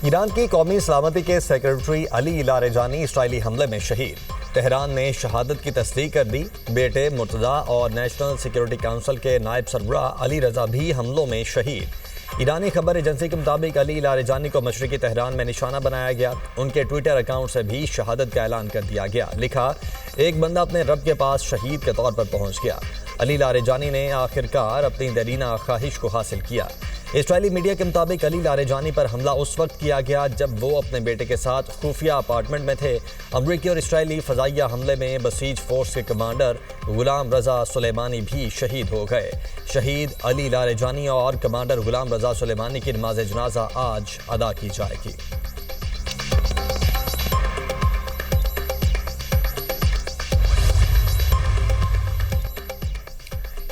Iran की कौमी सलामती के सेक्रेटरी अली लारेजानी इसराइली हमले में शहीद। तेहरान ने शहादत की तस्दीक कर दी। बेटे मुर्तज़ा और नेशनल सिक्योरिटी काउंसिल के नायब सरबराह अली रजा भी हमलों में शहीद। ईरानी खबर एजेंसी के मुताबिक अली लारेजानी को मशरिकी तेहरान में निशाना बनाया गया। उनके ट्विटर अकाउंट से भी शहादत का ऐलान कर दिया गया। लिखा, एक बंदा अपने रब के पास शहीद के तौर पर पहुंच गया। अली लारेजानी ने आखिरकार अपनी दरीना ख्वाहिश को हासिल किया। इसराइली मीडिया के मुताबिक अली लारेजानी पर हमला उस वक्त किया गया जब वो अपने बेटे के साथ खुफिया अपार्टमेंट में थे। अमरीकी और इसराइली फजाइया हमले में बसीज फोर्स के कमांडर गुलाम रजा सुलेमानी भी शहीद हो गए। शहीद अली लारेजानी और कमांडर गुलाम रजा सुलेमानी की नमाज जनाजा आज अदा की जाएगी।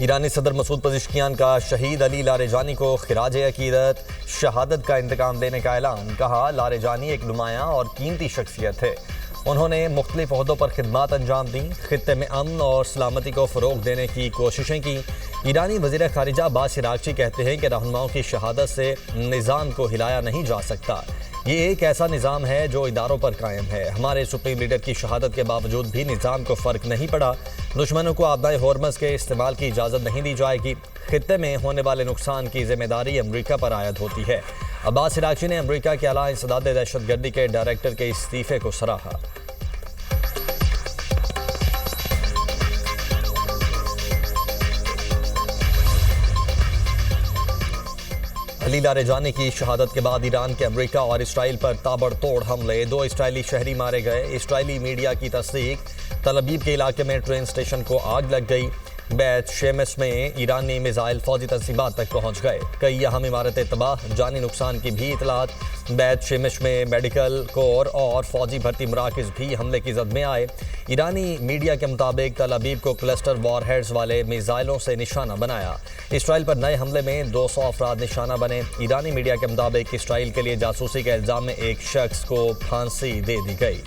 ईरानी सदर मसूद पज़ेश्कियान का शहीद अली लारेजानी को खिराज अकीदत शहादत का इंतकाम देने का ऐलान। कहा, लारेजानी एक नुमायां और कीमती शख्सियत है। उन्होंने मुख्तलिफ ओहदों पर खिदमात अंजाम दी, खित्ते में अमन और सलामती को फ़रोग देने की कोशिशें की। ईरानी वज़ीर ख़ारिजा अब्बास इराक़ची कहते हैं कि रहनुमाओं की शहादत से निज़ाम को हिलाया नहीं जा सकता। ये एक ऐसा निज़ाम है जो इदारों पर कायम है। हमारे सुप्रीम लीडर की शहादत के बावजूद भी निज़ाम को फ़र्क नहीं पड़ा। दुश्मनों को आबदाए हॉर्मस के इस्तेमाल की इजाज़त नहीं दी जाएगी। खित्ते में होने वाले नुकसान की जिम्मेदारी अमरीका पर आयद होती है। अब्बास इराक़ची ने अमरीका के आला इंसदाद दहशतगर्दी के डायरेक्टर के इस्तीफ़े को सराहा। अली लारेजानी की शहादत के बाद ईरान के अमरीका और इसराइल पर ताबड़तोड़ हमले। 2 इसराइली शहरी मारे गए। इसराइली मीडिया की तस्दीक, तल अबीब के इलाके में ट्रेन स्टेशन को आग लग गई। बैत शेमिश में ईरानी मिसाइल फौजी तंसीबात तक पहुंच गए। कई अहम इमारतें तबाह, जानी नुकसान की भी इतलात। बैत शेमिश में मेडिकल कोर और फौजी भर्ती मराकज़ भी हमले की जद में आए। ईरानी मीडिया के मुताबिक तल अबीब को क्लस्टर वॉरहेड्स वाले मिसाइलों से निशाना बनाया। इसराइल पर नए हमले में 200 अफराद निशाना बने। ईरानी मीडिया के मुताबिक इसराइल के लिए जासूसी के इल्ज़ाम में एक शख्स को फांसी दे दी गई।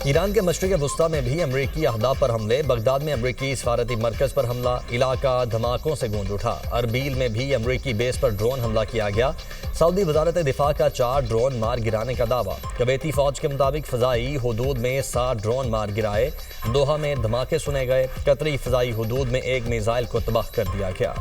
ईरान के मशरिक़ वुस्ता में भी अमरीकी अहदाफ पर हमले। बगदाद में अमरीकी सफारती मरकज़ पर हमला, इलाका धमाकों से गूंज उठा। अरबील में भी अमरीकी बेस पर ड्रोन हमला किया गया। सऊदी वजारत दिफा का 4 ड्रोन मार गिराने का दावा। कुवैती फौज के मुताबिक फ़ज़ाई हुदूद में 7 ड्रोन मार गिराए। दोहा में धमाके सुने गए। कतरी फ़ज़ाई हुदूद में एक मिसाइल को तबाह कर दिया गया।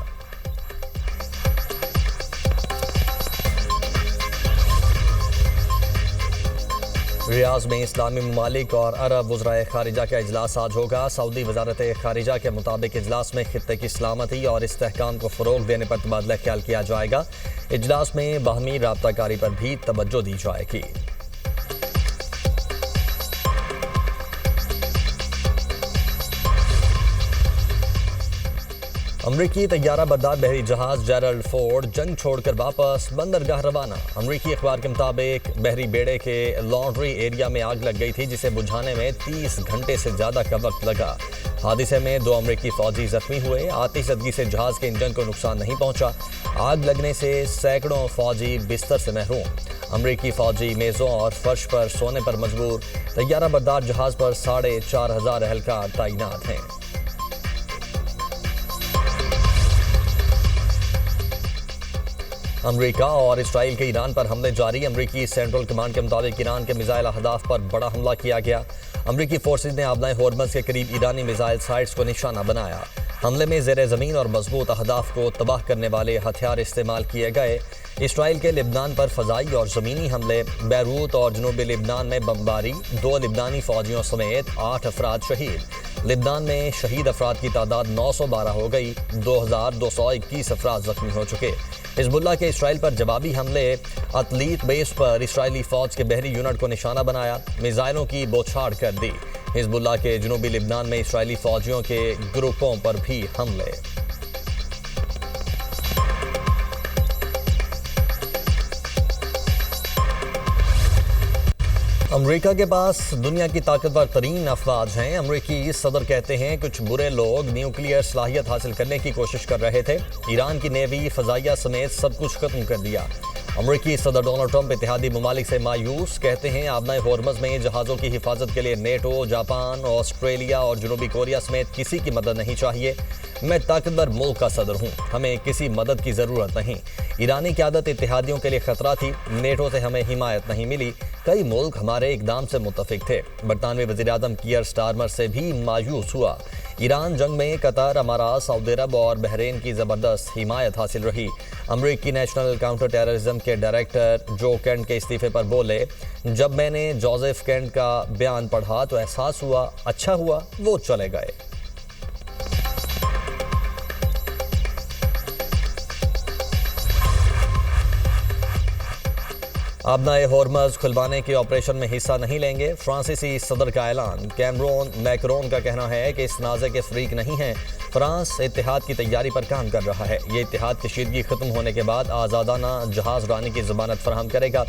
रियाज में इस्लामी ममालिक और अरब वज़राए ख़ारिजा का इजलास आज होगा। सऊदी वजारत ख़ारिजा के मुताबिक इजलास में खित्ते की सलामती और इस्तेहकाम को फ़रोग देने पर तबादला ख्याल किया जाएगा। इजलास में बाहमी राब्ताकारी पर भी तवज्जो दी जाएगी। अमरीकी तैयारा बरदार बहरी जहाज जेरल्ड फोर्ड जंग छोड़कर वापस बंदरगाह रवाना। अमरीकी अखबार के मुताबिक बहरी बेड़े के लॉन्ड्री एरिया में आग लग गई थी, जिसे बुझाने में 30 घंटे से ज़्यादा का वक्त लगा। हादसे में 2 अमरीकी फौजी जख्मी हुए। आतिशज़दगी से जहाज़ के इंजन को नुकसान नहीं पहुंचा। आग लगने से सैकड़ों फौजी बिस्तर से महरूम। अमरीकी फौजी मेज़ों और फर्श पर सोने पर मजबूर। तैयारा बरदार जहाज़ पर 4,500 एहलकार तैनात हैं। अमरीका और इसराइल के ईरान पर हमले जारी। अमरीकी सेंट्रल कमांड के मुताबिक ईरान के मिसाइल अहदाफ पर बड़ा हमला किया गया। अमरीकी फोर्सेज ने आबनाए हॉर्मस के करीब ईरानी मिसाइल साइट्स को निशाना बनाया। हमले में ज़ेर ज़मीन और मजबूत अहदाफ को तबाह करने वाले हथियार इस्तेमाल किए गए। इसराइल के लिबनान पर फ़ज़ाई और ज़मीनी हमले। बैरूत और जनूबी लिबनान में बमबारी। 2 लिबनानी फ़ौजियों समेत 8 अफराद शहीद। लिबनान में शहीद अफराद की तादाद 912 हो गई। 2,221 अफराद जख्मी हो चुके। हिज़्बुल्लाह के इसराइल पर जवाबी हमले। अतलीत बेस पर इसराइली फ़ौज के बहरी यूनिट को निशाना बनाया। मिसाइलों की बौछार कर दी। हिज़्बुल्लाह के जनूबी लिबनान में इसराइली फ़ौजियों के ग्रुपों पर भी हमले। अमरीका के पास दुनिया की ताकतवर तरीन अफवाज हैं। अमरीकी सदर कहते हैं कुछ बुरे लोग न्यूक्लियर सलाहियत हासिल करने की कोशिश कर रहे थे। ईरान की नेवी, फजाइया समेत सब कुछ खत्म कर दिया। अमेरिकी सदर डोनाल्ड ट्रंप इत्तेहादी ममालिक से मायूस, कहते हैं आबनाए होर्मज में जहाज़ों की हिफाजत के लिए नेटो, जापान, ऑस्ट्रेलिया और जनूबी कोरिया समेत किसी की मदद नहीं चाहिए। मैं ताकतवर मुल्क का सदर हूँ, हमें किसी मदद की ज़रूरत नहीं। ईरानी क़यादत इत्तेहादियों के लिए खतरा थी, नेटो से हमें हिमायत नहीं मिली। कई मुल्क हमारे इकदाम से मुत्तफिक थे। बरतानवी वज़ीर-ए-आज़म कीयर स्टारमर से भी मायूस हुआ। ईरान जंग में कतर, अमारात, सऊदी अरब और बहरीन की ज़बरदस्त हिमायत हासिल रही। अमरीकी नेशनल काउंटर टेररिज्म के डायरेक्टर जो केंट के इस्तीफे पर बोले, जब मैंने जोसेफ केंट का बयान पढ़ा तो एहसास हुआ अच्छा हुआ वो चले गए। आबनाए होर्मज खुलवाने के ऑपरेशन में हिस्सा नहीं लेंगे, फ्रांसीसी सदर का ऐलान। कैमरून मैक्रोन का कहना है कि इस तनाज़े के फरीक नहीं हैं। फ्रांस इत्तेहाद की तैयारी पर काम कर रहा है। ये इत्तेहाद कशीदगी खत्म होने के बाद आज़ादाना जहाज़ रानी की ज़मानत फराहम करेगा।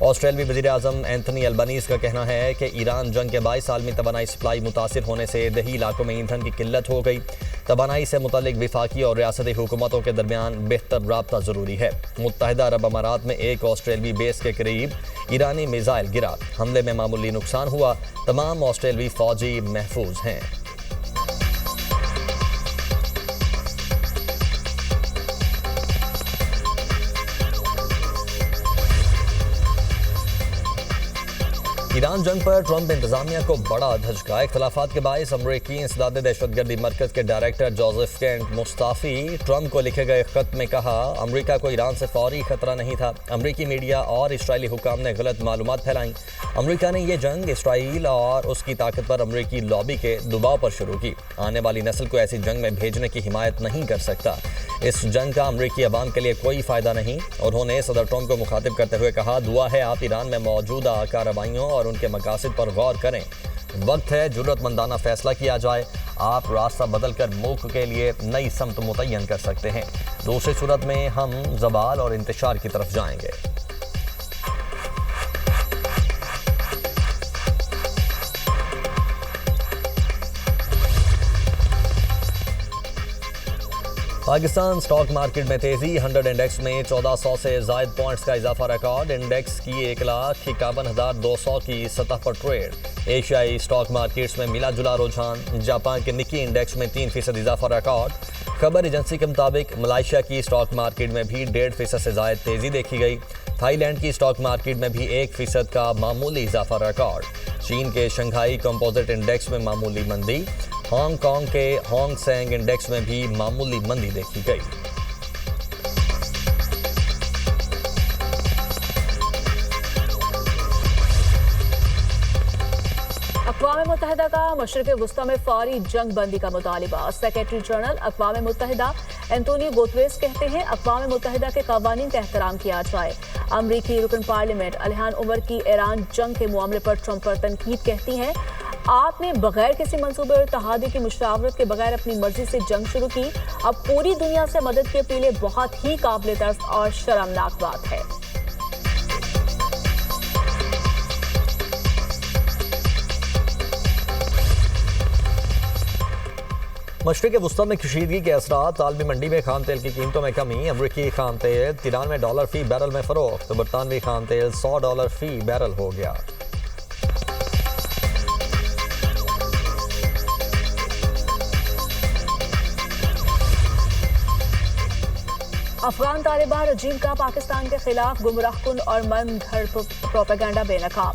ऑस्ट्रेलियाई वज़ीर-ए-आज़म एंथनी अल्बनीज़ का कहना है कि ईरान जंग के बाइस आलमी तवानाई सप्लाई मुतासिर होने से दही इलाकों में ईंधन की किल्लत हो गई। तवानाई से मुतल्लिक विफाकी और रियासती हुकूमतों के दरमियान बेहतर राबता ज़रूरी है। मुत्तहिदा अरब अमारात में एक ऑस्ट्रेलियाई बेस के करीब ईरानी मिसाइल गिरा, हमले में मामूली नुकसान हुआ। तमाम ऑस्ट्रेलियाई फौजी महफूज हैं। ईरान जंग पर ट्रंप इंतजामिया को बड़ा धचका। इख्तलाफात के बायस अमरीकी इंसदाद दहशतगर्दी मरकज के director Joseph Kent Mustafi Trump को लिखे गए खत में कहा, अमरीका को ईरान से फौरी खतरा नहीं था। अमरीकी मीडिया और इसराइली हुकाम ने गलत मालूमात फैलाई। अमरीका ने यह जंग इसराइल और उसकी ताकत पर अमरीकी लॉबी के दबाव पर शुरू की। आने वाली नस्ल को ऐसी जंग में भेजने की हिमायत नहीं कर सकता। इस जंग का अमरीकी अवाम के लिए कोई फ़ायदा नहीं। उन्होंने सदर ट्रंप को मुखातिब करते हुए कहा, दुआ है आप ईरान में मौजूदा कार्रवाइयों और उनके मकासद पर गौर करें। वक्त है जुर्रतमंदाना फैसला किया जाए। आप रास्ता बदल कर मुल्क के लिए नई समत मुतय्यन कर सकते हैं। दूसरी सूरत में हम ज़वाल और इंतशार की तरफ जाएंगे। पाकिस्तान स्टॉक मार्केट में तेजी, 100 इंडेक्स में 1400 से ज़ायद पॉइंट्स का इजाफा रिकॉर्ड। इंडेक्स की 1,51,200 की सतह पर ट्रेड। एशियाई स्टॉक मार्केट्स में मिला जुला रुझान। जापान के निकी इंडेक्स में 3% इजाफा रिकॉर्ड। खबर एजेंसी के मुताबिक मलेशिया की स्टॉक मार्केट में भी 1.5% से ज़ायद तेजी देखी गई। थाईलैंड की स्टॉक मार्केट में भी 1% का मामूली इजाफा रिकॉर्ड। चीन के शंघाई कंपोजिट इंडेक्स में मामूली मंदी। हांगकांग के हांग सेंग इंडेक्स में भी मामूली मंदी देखी गई। अक़वाम मुत्तहिदा का मशरिक़ वुस्ता में फौरी जंग बंदी का मुतालिबा। सेक्रेटरी जनरल अक़वाम मुत्तहिदा एंटोनियो गुतेरेस कहते हैं अक़वाम मुत्तहिदा के क़वानीन का एहतराम किया जाए। अमरीकी रुकन पार्लियामेंट इल्हान उमर की ईरान जंग के मामले पर ट्रंप पर तनकीद, कहती हैं आपने बगैर किसी मंसूबे और इत्तेहादी की मुशावरत के बगैर अपनी मर्जी से जंग शुरू की। अब पूरी दुनिया से मदद की अपीलें बहुत ही काबिल तर्स और शर्मनाक बात है। मशरिक़ वुस्ता में कशीदगी के असरात। आलमी मंडी में खाम तेल की कीमतों में कमी। अमरीकी खाम तेल $93 फी बैरल में फरोख्त। बरतानवी खाम तेल $100 फी बैरल हो गया। अफगान तालिबान रजीम का पाकिस्तान के खिलाफ गुमराहकुन और मन घड़ प्रोपेगेंडा बेनकाब।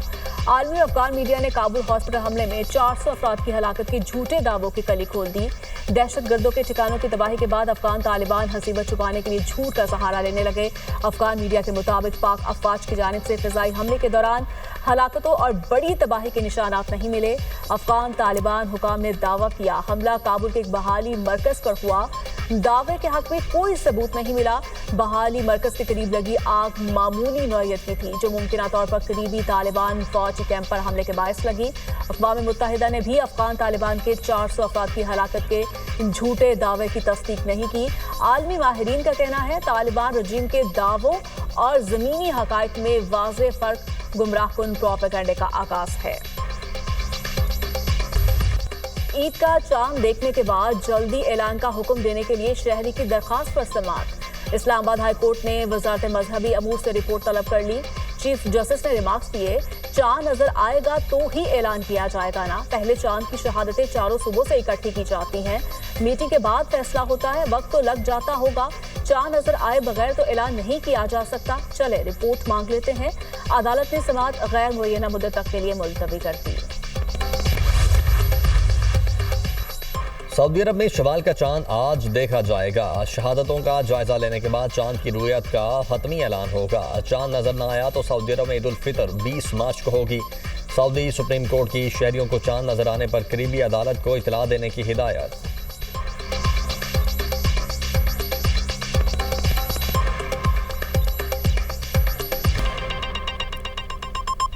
आलमी अफगान मीडिया ने काबुल हॉस्पिटल हमले में 400 अफराद की हलाकत के झूठे दावों की कली खोल दी। दहशतगर्दों के ठिकानों की तबाही के बाद अफगान तालिबान हसीबत छुपाने के लिए झूठ का सहारा लेने लगे। अफगान मीडिया के मुताबिक पाक अफवाज की जानिब से फिजाई हमले के दौरान हलाकतों और बड़ी तबाही के निशानात नहीं मिले। अफगान तालिबान हुकाम ने दावा किया हमला काबुल के एक बहाली मरकज पर हुआ। दावे के हक में कोई सबूत नहीं मिला। बहाली मरकज के करीब लगी आग मामूली नौयत की थी, जो मुमकिन तौर पर करीबी तालिबान फौजी कैंप पर हमले के बायस लगी। अक़वाम मुत्तहिदा ने भी अफगान तालिबान के 400 अफराद की हलाकत के झूठे दावे की तस्दीक नहीं की। आलमी माहिरीन का कहना है तालिबान रजीम के दावों और ज़मीनी हक़ाइक़ में वाज़ेह फ़र्क गुमराहकुन प्रोपेगेंडे का आगाज़ है। ईद का चांद देखने के बाद जल्दी ऐलान का हुक्म देने के लिए शहरी की दरख्वास्त पर समाअत। इस्लामाबाद हाई कोर्ट ने वजारत मजहबी अमूर से रिपोर्ट तलब कर ली। चीफ जस्टिस ने रिमार्क्स दिए, चांद नजर आएगा तो ही ऐलान किया जाएगा ना, पहले चांद की शहादतें चारों सूबों से इकट्ठी की जाती हैं, मीटिंग के बाद फैसला होता है, वक्त तो लग जाता होगा, चांद नजर आए बगैर तो ऐलान नहीं किया जा सकता। चले रिपोर्ट मांग लेते हैं। अदालत ने समाअत गैर मुअय्यना मुद्दत तक के लिए मुलतवी कर दी। सऊदी अरब में शवाल का चांद आज देखा जाएगा। शहादतों का जायजा लेने के बाद चांद की रुयत का हतमी ऐलान होगा। चांद नजर न आया तो सऊदी अरब में ईद उल फितर 20 मार्च को होगी। सऊदी सुप्रीम कोर्ट की शहरियों को चांद नजर आने पर करीबी अदालत को इतला देने की हिदायत।